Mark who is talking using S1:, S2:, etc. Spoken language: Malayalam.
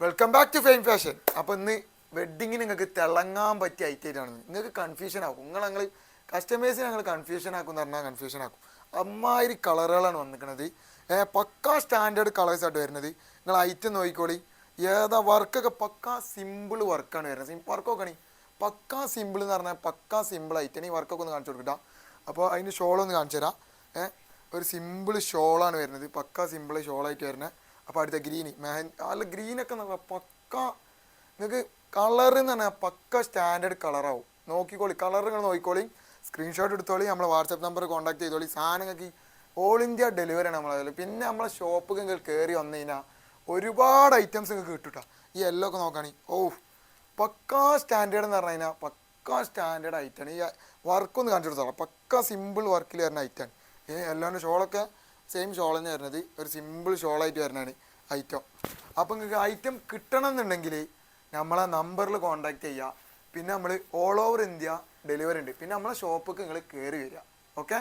S1: Welcome back to fame fashion. അപ്പോൾ ഇന്ന് വെഡ്ഡിങ്ങിന് നിങ്ങൾക്ക് തിളങ്ങാൻ പറ്റിയ ഐറ്റമായിട്ടാണ്. നിങ്ങൾക്ക് കൺഫ്യൂഷൻ ആക്കും. ഞങ്ങൾ കസ്റ്റമേഴ്സിന് ഞങ്ങൾ കൺഫ്യൂഷൻ ആക്കും എന്ന് പറഞ്ഞാൽ കൺഫ്യൂഷൻ ആക്കും. അമ്മാതിരി കളറുകളാണ് വന്നിരിക്കുന്നത്. പക്കാ സ്റ്റാൻഡേർഡ് കളേഴ്സായിട്ട് വരുന്നത്. നിങ്ങൾ ഐറ്റം നോക്കിക്കോളി. ഏതാ വർക്കൊക്കെ പക്കാ സിമ്പിൾ വർക്കാണ് വരുന്നത്. വർക്കൊക്കെ ആണെങ്കിൽ പക്കാ സിമ്പിൾ എന്ന് പറഞ്ഞാൽ പക്കാ സിമ്പിൾ ഐറ്റം. ഈ വർക്കൊക്കെ ഒന്ന് കാണിച്ചു കൊടുക്കട്ടാ. അപ്പോൾ അതിന് ഷോളൊന്ന് കാണിച്ചു തരാം. ഒരു സിമ്പിൾ ഷോളാണ് വരുന്നത്. പക്കാ സിമ്പിൾ ഷോളായിട്ട് വരുന്നത്. അപ്പോൾ അടുത്ത ഗ്രീന് നല്ല ഗ്രീനൊക്കെ പക്ക നിങ്ങൾക്ക് കളർ എന്ന് പറഞ്ഞാൽ പക്ക സ്റ്റാൻഡേർഡ് കളറാവും. നോക്കിക്കോളി, കളർ നിങ്ങൾ നോക്കിക്കോളി, സ്ക്രീൻഷോട്ട് എടുത്തോളി, നമ്മളെ വാട്സപ്പ് നമ്പർ കോൺടാക്ട് ചെയ്തോളി. സാധനങ്ങൾക്ക് ഓൾ ഇന്ത്യ ഡെലിവറിയാണ് നമ്മളതിൽ. പിന്നെ നമ്മളെ ഷോപ്പ് നിങ്ങൾ കയറി വന്നു കഴിഞ്ഞാൽ ഒരുപാട് ഐറ്റംസ് നിങ്ങൾക്ക് കിട്ടും. ഈ എല്ലോ ഒക്കെ നോക്കുകയാണെങ്കിൽ പക്കാ സ്റ്റാൻഡേർഡ് എന്ന് പറഞ്ഞു കഴിഞ്ഞാൽ പക്കാ സ്റ്റാൻഡേർഡ് ഐറ്റമാണ്. ഈ വർക്കൊന്ന് കാണിച്ചു കൊടുത്തോളാം. പക്ക സിമ്പിൾ വർക്കിൽ വരുന്ന ഐറ്റമാണ്. എല്ലോൻ്റെ ഷോളൊക്കെ സെയിം ഷോൾ തന്നെ വരുന്നത്. ഒരു സിമ്പിൾ ഷോളായിട്ട് വരുന്നതാണ് ഐറ്റം. അപ്പോൾ നിങ്ങൾക്ക് ഐറ്റം കിട്ടണം എന്നുണ്ടെങ്കിൽ നമ്മളെ നമ്പറിൽ കോൺടാക്ട് ചെയ്യുക. പിന്നെ നമ്മൾ ഓൾ ഓവർ ഇന്ത്യ ഡെലിവറി ഉണ്ട്. പിന്നെ നമ്മളെ ഷോപ്പിലേക്ക് നിങ്ങൾ കയറി വരിക. ഓക്കെ.